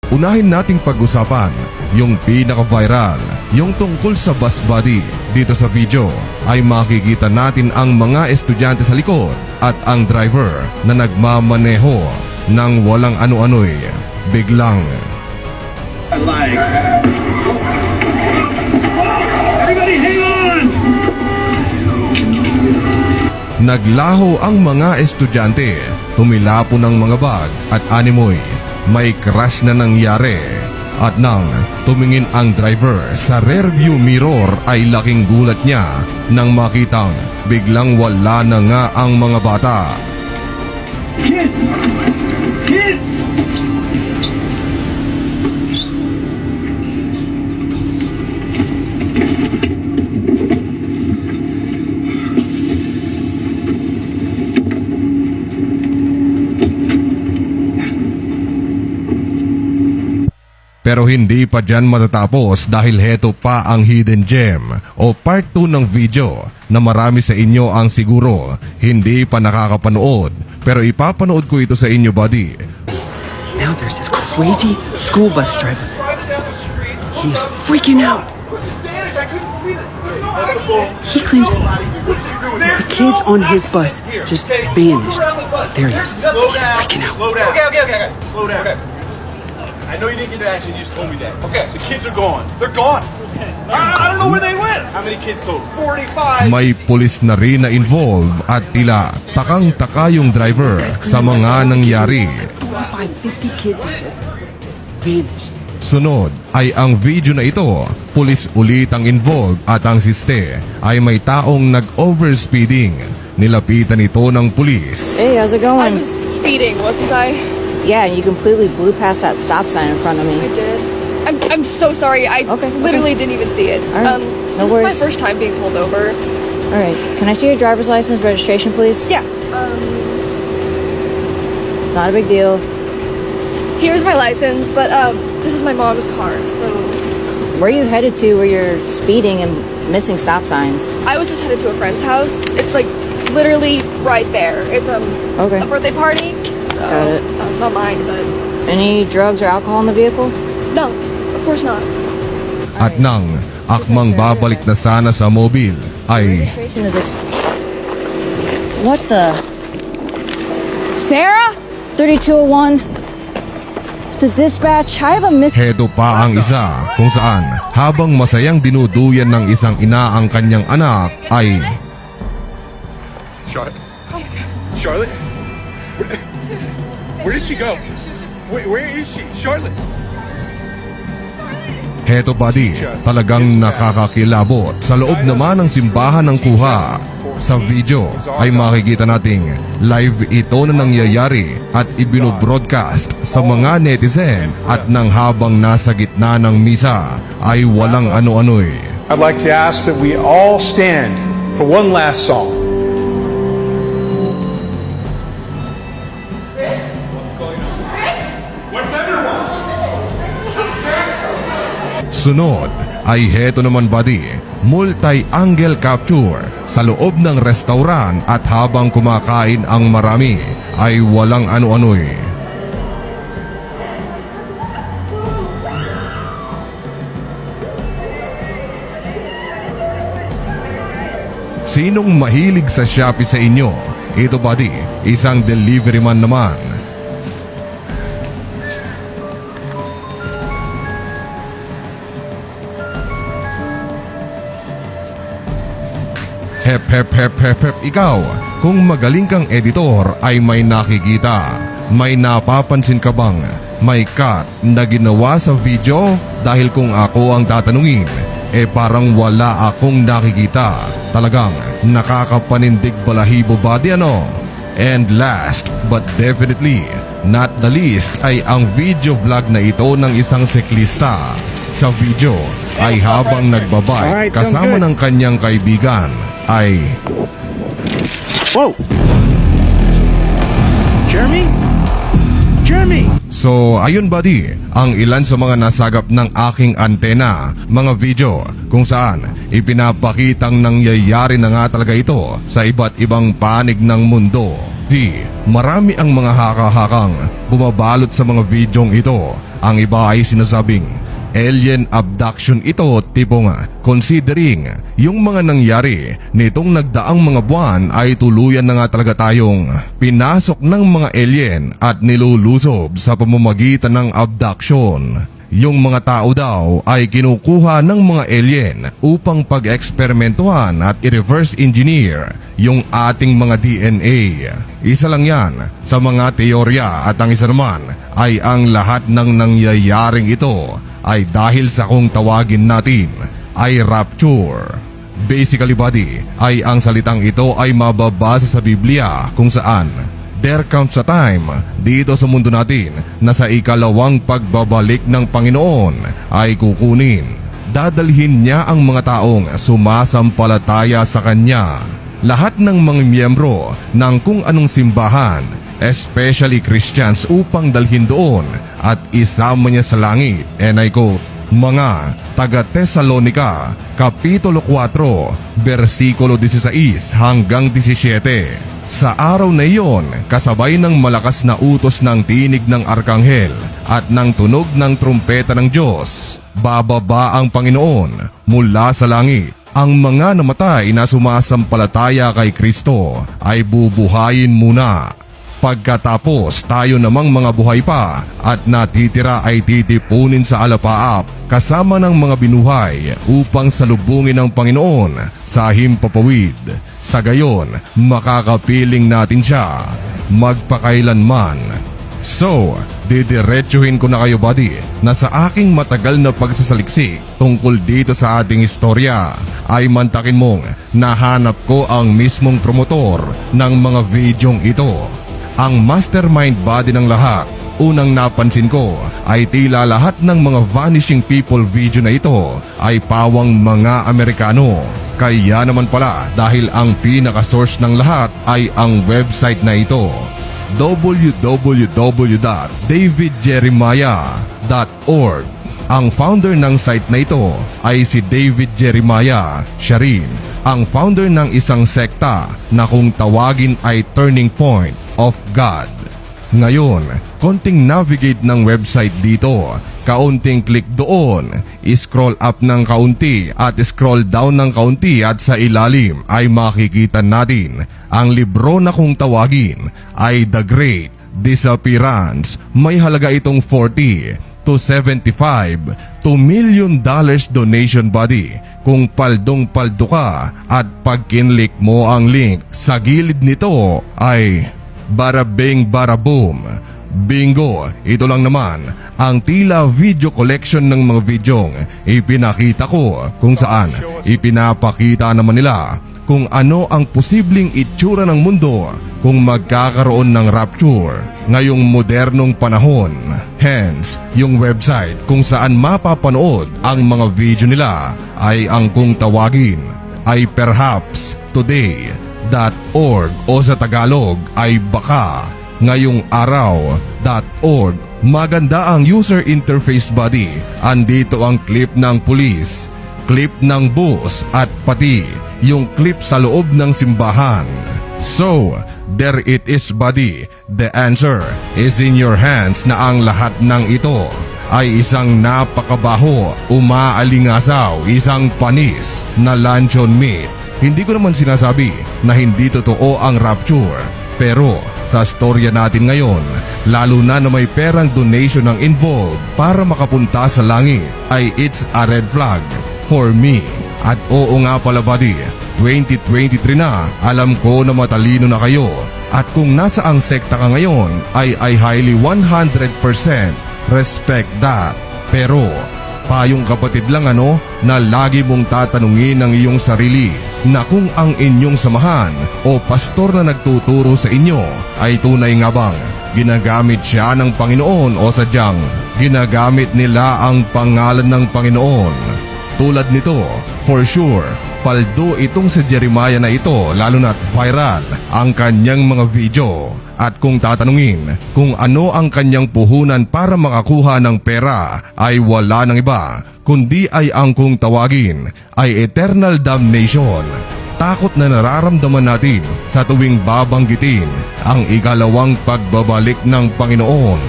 Unahin nating pag-usapan yung pinaka-viral, yung tungkol sa bus body. Dito sa video ay makikita natin ang mga estudyante sa likod at ang driver na nagmamaneho ng walang ano-ano'y biglang naglaho ang mga estudyante. Tumilapo ng mga bag at animoy. May crash na nangyari. At nang tumingin ang driver sa rearview mirror ay laking gulat niya nang makitang biglang wala na nga ang mga bata. Kids! Kids! Pero hindi pa dyan matatapos dahil heto pa ang hidden gem o part 2 ng video na marami sa inyo ang siguro hindi pa nakakapanood. Pero ipapanood ko ito sa inyo, buddy. Now there's this crazy school bus driver. He's freaking out. He claims the kids on his bus just vanished. There he is. He's freaking out. Slow down. Okay. Slow down. Okay. I know you didn't get the action, you just told me that. Okay, the kids are gone. They're gone. I don't know where they went. How many kids total? 45. May pulis na rin na involve at tila takang-taka yung driver sa mga nangyari. 50 kids, he says, vanished. Sunod ay ang video na ito. Pulis ulit ang involved at ang siste ay may taong nag-overspeeding. Nilapitan ito ng pulis. Hey, how's it I going? was speeding, wasn't I? Yeah, you completely blew past that stop sign in front of me. I did. I'm so sorry. I Okay, literally didn't even see it. All right, no This is my worries. first time being pulled over. All right, can I see your driver's license registration, please? Yeah. It's not a big deal. Here's my license, but this is my mom's car. So Where are you headed to where you're speeding and missing stop signs? I was just headed to a friend's house. It's like literally right there. It's Okay. a birthday party. So Got it. not mine, but Any drugs or alcohol in the vehicle? no, of course not. At nang akmang babalik na sana sa mobil ay Registration is What the? Sarah? 3201 to dispatch. I have a miss. heto pa ang isa kung saan habang masayang dinuduyan ng isang ina ang kanyang anak ay Charlotte? Charlotte? Where did she go? Where is she? Charlotte? heto buddy, talagang nakakakilabot. Sa loob naman ng simbahan ng Kuha. Sa video ay makikita nating live ito na nangyayari at ibinobroadcast sa mga netizen at nang habang nasa gitna ng misa ay walang ano-ano'y. I'd like to ask that we all stand for one last song. Sunod ay heto naman buddy, multi-angle capture sa loob ng restaurant at habang kumakain ang marami ay walang ano-ano'y. Sinong mahilig sa Shopee sa inyo? Ito buddy, isang delivery man naman. Hep hep hep hep hep ikaw. Kung magaling kang editor ay may nakikita. May napapansin ka bang may cut na ginawa sa video? Dahil kung ako ang tatanungin, parang wala akong nakikita. Talagang nakakapanindig balahibo body ano? And last but definitely not the least ay ang video vlog na ito ng isang siklista. Sa video ay habang nagbabike kasama ng kanyang kaibigan ay Whoa! Jeremy? Jeremy! So ayun buddy, ang ilan sa mga nasagap ng aking antena, mga video kung saan ipinapakitang nangyayari na nga talaga ito sa iba't ibang panig ng mundo. Marami ang mga haka-hakang bumabalot sa mga videong ito Ang iba ay sinasabing alien abduction ito, tipong considering yung mga nangyari nitong nagdaang mga buwan ay tuluyan na nga talaga tayong pinasok ng mga alien at nilulusob sa pamamagitan ng abduction. Yung mga tao daw ay kinukuha ng mga alien upang pag-eksperimentuhan at i-reverse engineer yung ating mga DNA. Isa lang yan sa mga teorya at ang isa naman ay ang lahat ng nangyayaring ito ay dahil sa kung tawagin natin ay rapture. Basically buddy, ay ang salitang ito ay mababasa sa Biblia kung saan there comes a time dito sa mundo natin na sa ikalawang pagbabalik ng Panginoon ay kukunin. Dadalhin niya ang mga taong sumasampalataya sa Kanya. Lahat ng mga miyembro ng kung anong simbahan, especially Christians, upang dalhin doon at isama niya sa langit. And I quote, mga taga Tesalonica, Kapitulo 4, versikulo 16 hanggang 17. Sa araw na iyon, kasabay ng malakas na utos ng tinig ng arkanghel at ng tunog ng trumpeta ng Diyos, bababa ang Panginoon mula sa langit. Ang mga namatay na sumasampalataya kay Kristo ay bubuhayin muna. Pagkatapos tayo namang mga buhay pa at natitira ay titipunin sa alapaap kasama ng mga binuhay upang salubungin ng Panginoon sa himpapawid. Sa gayon, makakapiling natin siya magpakailanman. So, didiretsuhin ko na kayo buddy na sa aking matagal na pagsasaliksik tungkol dito sa ating istorya ay mantakin mong nahanap ko ang mismong promotor ng mga videong ito. Ang mastermind body ng lahat, unang napansin ko ay tila lahat ng mga vanishing people video na ito ay pawang mga Amerikano. Kaya naman pala dahil ang pinaka-source ng lahat ay ang website na ito, www.davidjeremiah.org. Ang founder ng site na ito ay si David Jeremiah. Siya rin ang founder ng isang sekta na kung tawagin ay Turning Point of God. Ngayon, konting navigate ng website dito, kaunting click doon, scroll up ng kaunti at scroll down ng kaunti at sa ilalim ay makikita natin ang libro na kung tawagin ay The Great Disappearance. May halaga itong 40 to 75 to $1 million donation body kung paldong-paldo ka at pag kinlik mo ang link sa gilid nito ay barabing baraboom. Bingo! Ito lang naman ang tila video collection ng mga videong ipinakita ko kung saan ipinapakita naman nila kung ano ang posibleng itsura ng mundo kung magkakaroon ng rapture ngayong modernong panahon. Hence, yung website kung saan mapapanood ang mga video nila ay ang kung tawagin ay perhapstoday.org o sa Tagalog ay baka ngayong araw.org. Maganda ang user interface buddy. Andito ang clip ng pulis, clip ng bus at pati yung clip sa loob ng simbahan. So, there it is buddy. The answer is in your hands na ang lahat ng ito ay isang napakabaho, umaalingasaw, isang panis na luncheon meat. Hindi ko naman sinasabi na hindi totoo ang rapture. Pero sa storya natin ngayon, lalo na may perang donation ang involved para makapunta sa langit, ay it's a red flag for me. At oo nga pala buddy, 2023 na, alam ko na matalino na kayo. At kung nasa ang sekta ka ngayon, I highly 100% respect that. Pero payong kapatid lang na lagi mong tatanungin ang iyong sarili na kung ang inyong samahan o pastor na nagtuturo sa inyo ay tunay nga bang ginagamit siya ng Panginoon o sadyang ginagamit nila ang pangalan ng Panginoon. Tulad nito, for sure, paldo itong si Jeremiah na ito lalo na't viral ang kanyang mga video. At kung tatanungin kung ano ang kanyang puhunan para makakuha ng pera ay wala nang iba kundi ay ang kung tawagin ay eternal damnation. Takot na nararamdaman natin sa tuwing babanggitin ang ikalawang pagbabalik ng Panginoon.